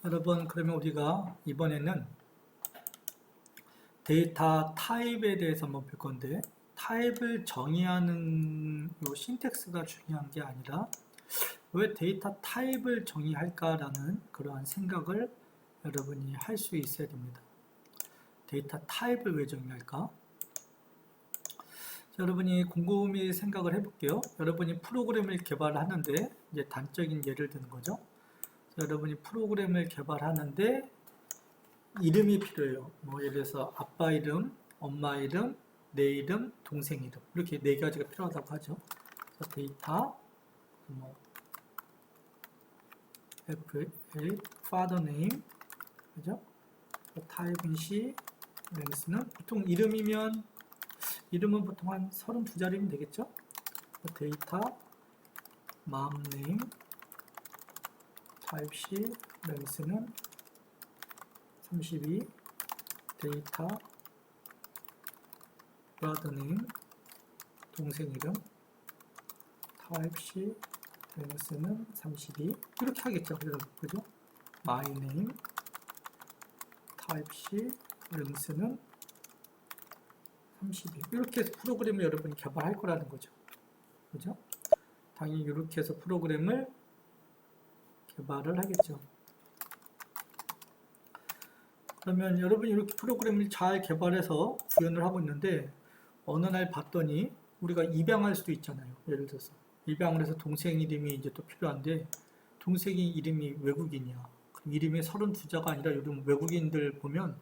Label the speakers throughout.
Speaker 1: 여러분, 그러면 우리가 이번에는 데이터 타입에 대해서 한번 볼 건데, 타입을 정의하는 요 신텍스가 중요한 게 아니라 왜 데이터 타입을 정의할까라는 그러한 생각을 여러분이 할 수 있어야 됩니다. 데이터 타입을 왜 정의할까? 자, 여러분이 곰곰이 생각을 해볼게요. 여러분이 프로그램을 개발하는데 이제 단적인 예를 드는 거죠. 자, 여러분이 프로그램을 개발하는데 이름이 필요해요. 뭐 예를 들어서 아빠 이름, 엄마 이름, 내 이름, 동생 이름 이렇게 네 가지가 필요하다고 하죠. 그래서 데이터 뭐 FA father name 그죠? 타입은 C, 랭스는 보통 이름은 보통 한 32자리면 되겠죠? 데이터 mom name 타입 C, 랭스는 32 데이터 brother name 동생 이름 타입 C, 랭스는 32 이렇게 하겠죠. 그죠? my name 타입 C, 랭스는 32 이렇게 해서 프로그램을 여러분이 개발할 거라는 거죠. 그죠? 당연히 이렇게 해서 프로그램을 개발을 하겠죠. 그러면 여러분이 이렇게 프로그램을 잘 개발해서 구현을 하고 있는데 어느 날 봤더니 우리가 입양할 수도 있잖아요. 예를 들어서 입양을 해서 동생 이름이 이제 또 필요한데 동생이 이름이 외국인이야. 그럼 이름이 32자가 아니라 요즘 외국인들 보면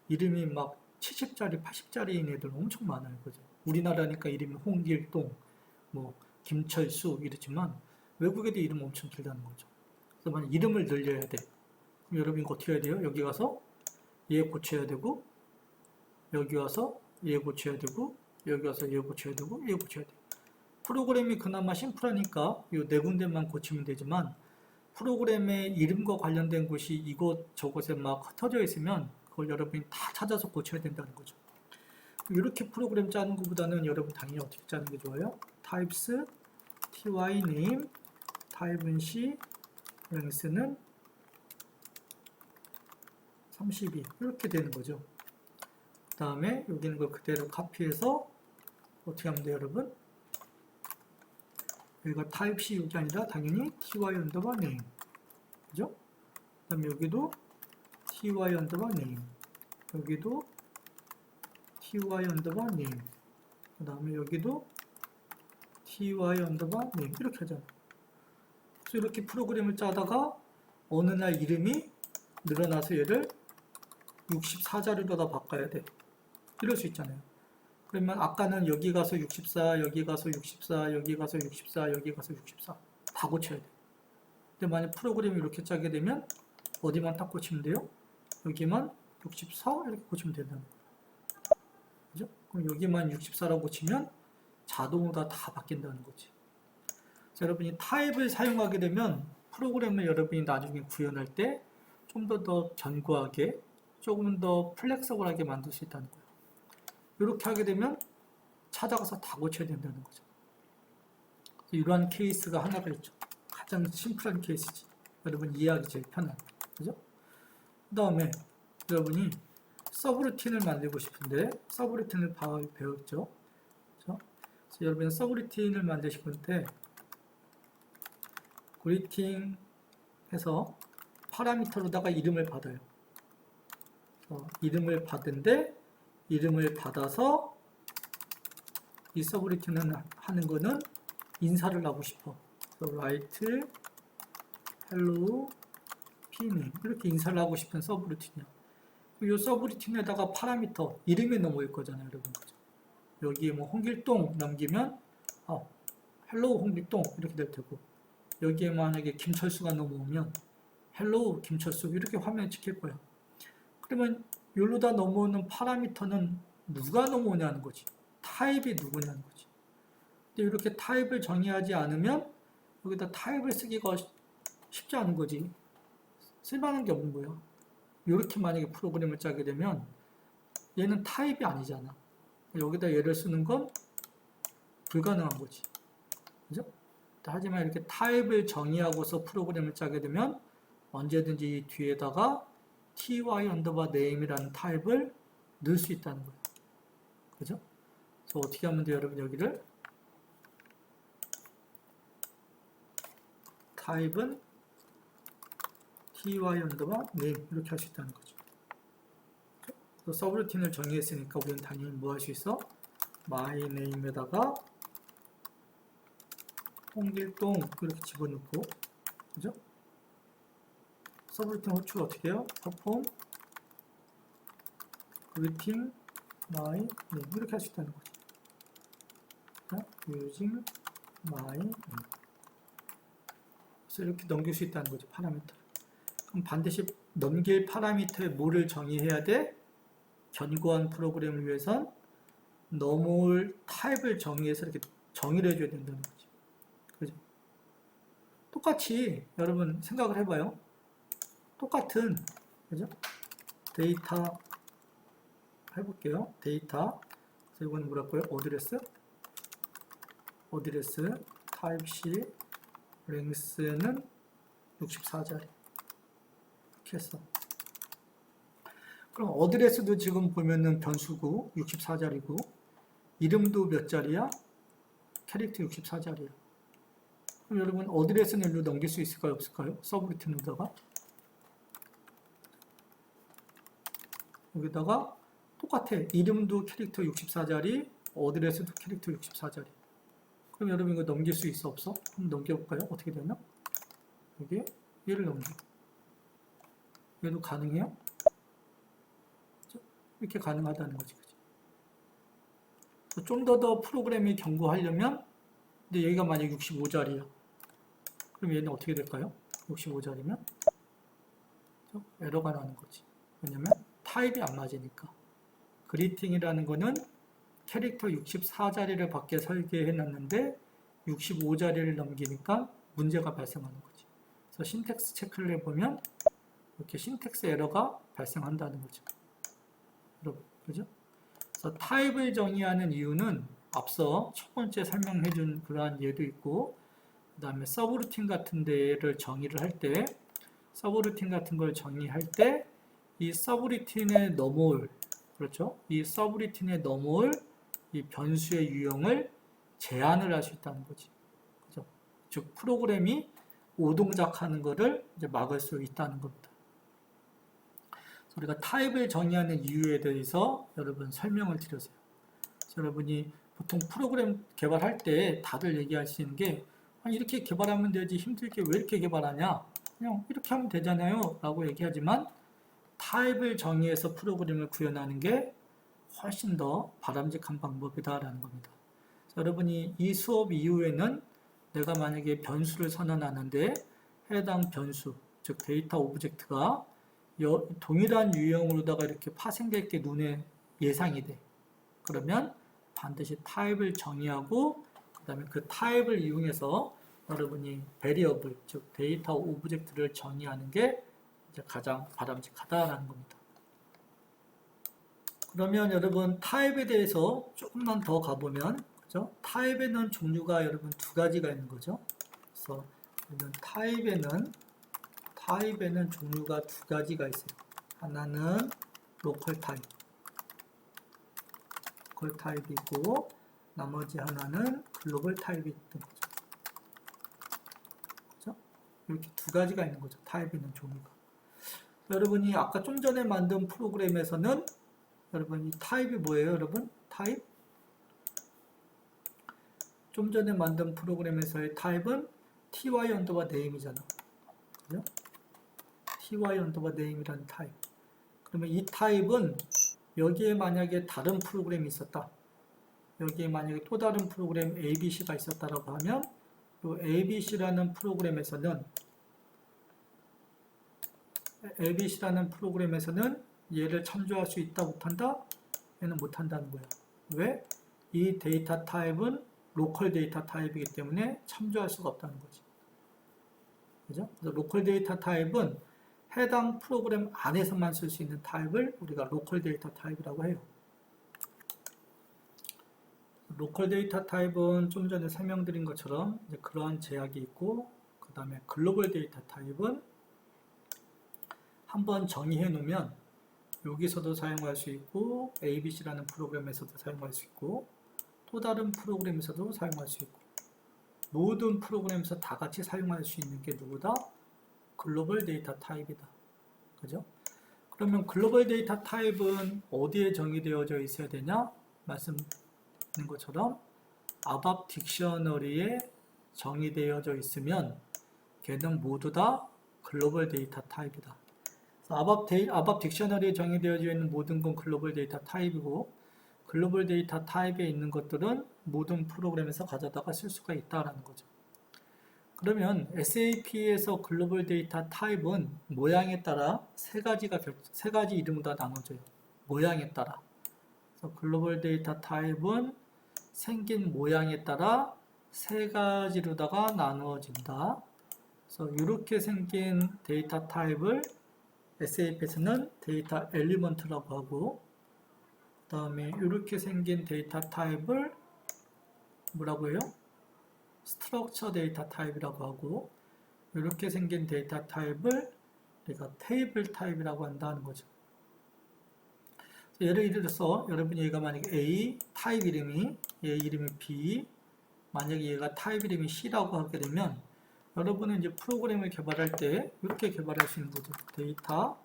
Speaker 1: 이름이 막 70자리, 80자리인 애들 엄청 많아요. 그죠? 우리나라니까 이름이 홍길동, 뭐 김철수 이렇지만 외국에도 이름 엄청 길다는 거죠. 그래서 만약 이름을 늘려야 돼. 그럼 여러분 이거 어떻게 해야 돼요? 여기 가서 얘 고쳐야 되고 여기 와서 얘 고쳐야 되고 여기 와서 얘 고쳐야 되고 얘 고쳐야 돼. 프로그램이 그나마 심플하니까 이 네 군데만 고치면 되지만 프로그램의 이름과 관련된 곳이 이곳 저곳에 막 흩어져 있으면 그걸 여러분이 다 찾아서 고쳐야 된다는 거죠. 이렇게 프로그램 짜는 것보다는 여러분 당연히 어떻게 짜는 게 좋아요? types ty name type은 C 랭스는 32 이렇게 되는 거죠. 그 다음에 여기 있는 걸 그대로 카피해서 어떻게 하면 돼요, 여러분? 여기가 type C 여기 아니라 당연히 ty 언더바 name 그죠? 그 다음에 여기도 ty 언더바 name 여기도 ty 언더바 name 그 다음에 여기도 ty 언더바 name 이렇게 하잖아요. 그래서 이렇게 프로그램을 짜다가 어느 날 이름이 늘어나서 얘를 64자리로 다 바꿔야 돼. 이럴 수 있잖아요. 그러면 아까는 여기 가서 64, 여기 가서 64, 여기 가서 64, 여기 가서 64 다 고쳐야 돼. 근데 만약 프로그램을 이렇게 짜게 되면 어디만 딱 고치면 돼요? 여기만 64 이렇게 고치면 된다는 거예요. 그죠? 그럼 여기만 64라고 고치면 자동으로 다 바뀐다는 거지. 자, 여러분이 타입을 사용하게 되면 프로그램을 여러분이 나중에 구현할 때 좀 더 견고하게 조금 더 플렉서블하게 만들 수 있다는 거예요. 이렇게 하게 되면 찾아가서 다 고쳐야 된다는 거죠. 이러한 케이스가 하나가 있죠. 가장 심플한 케이스지. 여러분 이해하기 제일 편한. 그죠? 그 다음에 여러분이 서브루틴을 만들고 싶은데 서브루틴을 배웠죠. 그죠? 그래서 여러분이 서브루틴을 만드실 건데 그리팅 해서 파라미터로다가 이름을 받아요. 이름을 받은데 이름을 받아서 이 서브루틴은 하는 거는 인사를 하고 싶어. write hello pname 이렇게 인사를 하고 싶은 서브루틴이야. 이 서브루틴에다가 파라미터 이름이 넘어올 거잖아요, 여러분. 여기에 뭐 홍길동 남기면 hello 홍길동 이렇게 될 테고 여기에 만약에 김철수가 넘어오면 hello 김철수 이렇게 화면에 찍힐 거야. 그러면 여기다 넘어오는 파라미터는 누가 넘어오냐는 거지. 타입이 누구냐는 거지. 근데 이렇게 타입을 정의하지 않으면 여기다 타입을 쓰기가 쉽지 않은 거지. 쓸만한 게 없는 거야. 이렇게 만약에 프로그램을 짜게 되면 얘는 타입이 아니잖아. 여기다 얘를 쓰는 건 불가능한 거지. 그죠? 하지만 이렇게 타입을 정의하고서 프로그램을 짜게 되면 언제든지 뒤에다가 ty 언더바 name이라는 타입을 넣을 수 있다는 거예요. 그죠? 그래서 어떻게 하면 돼요, 여러분? 여기를 타입은 ty 언더바 name 이렇게 할 수 있다는 거죠. 그래서 서브루틴을 정의했으니까 우리는 당연히 뭐 할 수 있어? my name에다가 홍길동 이렇게 집어넣고, 그죠? 서브루틴 호출 어떻게 해요? perform greeting my name 이렇게 할 수 있다는 거죠. using my name. 그래서 이렇게 넘길 수 있다는 거죠, 파라미터. 그럼 반드시 넘길 파라미터에 뭐를 정의해야 돼? 견고한 프로그램을 위해선 normal 타입을 정의해서 이렇게 정의를 해줘야 된다는 거죠. 그죠? 똑같이 여러분 생각을 해봐요. 똑같은, 그죠? 데이터 해볼게요. 데이터. 그래서 이거는 뭐랄까요? 어드레스 타입 C 랭스는 64자리 이렇게 했어. 그럼 어드레스도 지금 보면은 변수고 64자리고 이름도 몇 자리야? 캐릭터 64자리야. 그럼 여러분 어드레스는 일로 넘길 수 있을까요? 없을까요? 서브루틴으로다가 여기다가 똑같아. 이름도 캐릭터 64자리, 어드레스도 캐릭터 64자리. 그럼 여러분 이거 넘길 수 있어? 없어? 한번 넘겨볼까요? 어떻게 되나? 여기 얘를 넘겨. 얘도 가능해요? 이렇게 가능하다는 거지. 좀 더 프로그램이 견고하려면, 근데 여기가 만약 65자리야. 그럼 얘는 어떻게 될까요? 65자리면 에러가 나는 거지. 왜냐면 타입이 안 맞으니까. 그리팅이라는 거는 캐릭터 64자리를 밖에 설계해 놨는데 65자리를 넘기니까 문제가 발생하는 거지. 그래서 신텍스 체크를 해보면 이렇게 신텍스 에러가 발생한다는 거죠. 여러분, 그죠? 그래서 타입을 정의하는 이유는 앞서 첫 번째 설명해 준 그러한 예도 있고, 그 다음에 서브루틴 같은 데를 정의를 할 때, 서브루틴 같은 걸 정의할 때, 이 서브루틴에 넘어올, 그렇죠? 이 서브루틴에 넘어올 이 변수의 유형을 제한을 할 수 있다는 거지. 그죠? 즉, 프로그램이 오동작하는 것을 이제 막을 수 있다는 겁니다. 우리가 타입을 정의하는 이유에 대해서 여러분 설명을 드렸어요. 여러분이 보통 프로그램 개발할 때 다들 얘기하시는 게 이렇게 개발하면 되지 힘들게 왜 이렇게 개발하냐? 그냥 이렇게 하면 되잖아요 라고 얘기하지만 타입을 정의해서 프로그램을 구현하는 게 훨씬 더 바람직한 방법이다라는 겁니다. 여러분이 이 수업 이후에는 내가 만약에 변수를 선언하는데 해당 변수, 즉 데이터 오브젝트가 동일한 유형으로다가 이렇게 파생될 게 눈에 예상이 돼. 그러면 반드시 타입을 정의하고 그 다음에 그 타입을 이용해서 여러분이 베리어블, 즉 데이터 오브젝트를 정의하는 게 이제 가장 바람직하다라는 겁니다. 그러면 여러분 타입에 대해서 조금만 더 가보면, 그죠? 타입에는 종류가 여러분 두 가지가 있는 거죠. 그래서 타입에는 종류가 두 가지가 있어요. 하나는 로컬 타입이고 나머지 하나는 글로벌 타입이 있는 거죠. 그죠? 이렇게 두 가지가 있는 거죠. 타입에는 종류가. 여러분이 아까 좀 전에 만든 프로그램에서는 여러분 이 타입이 뭐예요, 여러분? 타입? 좀 전에 만든 프로그램에서의 타입은 ty 언더바 name이잖아. 그죠? ty 언더바 name이라는 타입. 그러면 이 타입은 여기에 만약에 다른 프로그램이 있었다. 여기에 만약에 또 다른 프로그램 ABC가 있었다라고 하면 이 ABC라는 프로그램에서는 얘를 참조할 수 있다 못한다? 얘는 못한다는 거야. 왜? 이 데이터 타입은 로컬 데이터 타입이기 때문에 참조할 수가 없다는 거지. 그죠? 그래서 로컬 데이터 타입은 해당 프로그램 안에서만 쓸 수 있는 타입을 우리가 로컬 데이터 타입이라고 해요. 로컬 데이터 타입은 좀 전에 설명드린 것처럼 이제 그러한 제약이 있고, 그 다음에 글로벌 데이터 타입은 한번 정의해 놓으면 여기서도 사용할 수 있고 ABC라는 프로그램에서도 사용할 수 있고 또 다른 프로그램에서도 사용할 수 있고 모든 프로그램에서 다 같이 사용할 수 있는 게 누구다? 글로벌 데이터 타입이다. 그죠? 그러면 글로벌 데이터 타입은 어디에 정의되어져 있어야 되냐? 말씀드린 것처럼 ABAP 딕셔너리에 정의되어져 있으면 걔는 모두 다 글로벌 데이터 타입이다. ABAP 딕셔너리에 정의되어져 있는 모든 건 글로벌 데이터 타입이고 글로벌 데이터 타입에 있는 것들은 모든 프로그램에서 가져다가 쓸 수가 있다라는 거죠. 그러면 SAP에서 글로벌 데이터 타입은 모양에 따라 세 가지 이름으로 나눠져요. 모양에 따라. 그래서 글로벌 데이터 타입은 생긴 모양에 따라 세 가지로다가 나누어진다. 그래서 이렇게 생긴 데이터 타입을 SAP에서는 데이터 엘리먼트라고 하고 그 다음에 이렇게 생긴 데이터 타입을 뭐라고 해요? 스트럭처 데이터 타입이라고 하고 이렇게 생긴 데이터 타입을 우리가 테이블 타입이라고 한다는 거죠. 예를 들어서 여러분이 얘가 만약에 A 타입 이름이 얘 이름이 B 만약에 얘가 타입 이름이 C라고 하게 되면 여러분은 이제 프로그램을 개발할 때 이렇게 개발할 수 있는 거죠. 데이터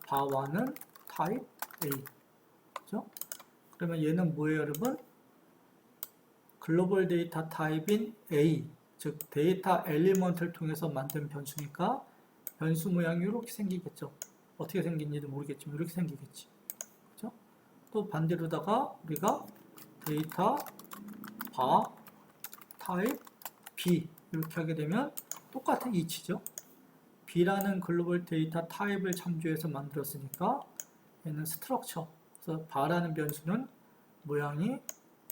Speaker 1: 바와는 타입 A 그죠? 그러면 얘는 뭐예요 여러분? 글로벌 데이터 타입인 A 즉 데이터 엘리먼트를 통해서 만든 변수니까 변수 모양이 이렇게 생기겠죠. 어떻게 생긴지도 모르겠지만 이렇게 생기겠지. 그죠? 또 반대로다가 우리가 데이터 바 타입 B 이렇게 하게 되면 똑같은 이치죠. B라는 글로벌 데이터 타입을 참조해서 만들었으니까 얘는 스트럭처. 그래서 바라는 변수는 모양이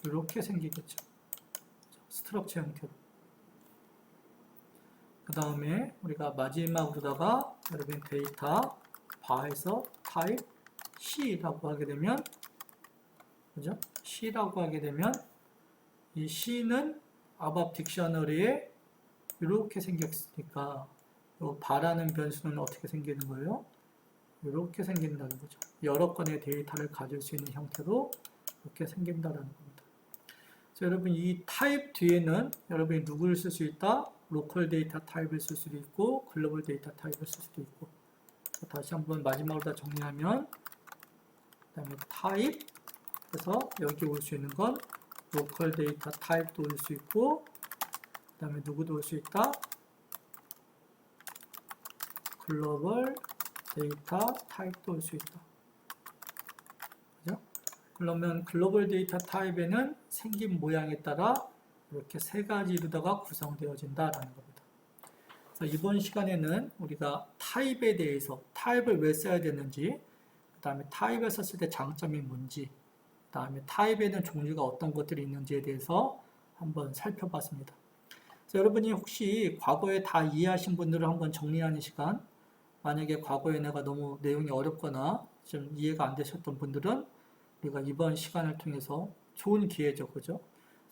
Speaker 1: 이렇게 생기겠죠. 스트럭처 형태로. 그 다음에 우리가 마지막으로다가 여러분 데이터 바에서 타입 C라고 하게 되면 그죠? C라고 하게 되면 이 C는 ABAP 딕셔너리에 이렇게 생겼으니까 이 바라는 변수는 어떻게 생기는 거예요? 이렇게 생긴다는 거죠. 여러 건의 데이터를 가질 수 있는 형태로 이렇게 생긴다는 겁니다. 그래서 여러분 이 타입 뒤에는 여러분이 누구를 쓸 수 있다? 로컬 데이터 타입을 쓸 수도 있고 글로벌 데이터 타입을 쓸 수도 있고 다시 한번 마지막으로 다 정리하면 그 다음에 타입 그래서 여기 올 수 있는 건 로컬 데이터 타입도 올 수 있고 그 다음에 누구도 올 수 있다? 글로벌 데이터 타입도 올 수 있다. 그죠? 그러면 글로벌 데이터 타입에는 생긴 모양에 따라 이렇게 세 가지로다가 구성되어진다라는 겁니다. 그래서 이번 시간에는 우리가 타입에 대해서 타입을 왜 써야 되는지, 그 다음에 타입을 썼을 때 장점이 뭔지, 그 다음에 타입에는 종류가 어떤 것들이 있는지에 대해서 한번 살펴봤습니다. 그래서 여러분이 혹시 과거에 다 이해하신 분들을 한번 정리하는 시간, 만약에 과거에 내가 너무 내용이 어렵거나 좀 이해가 안 되셨던 분들은 우리가 이번 시간을 통해서 좋은 기회죠, 그죠?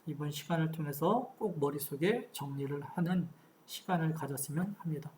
Speaker 1: 이번 시간을 통해서 꼭 머릿속에 정리를 하는 시간을 가졌으면 합니다.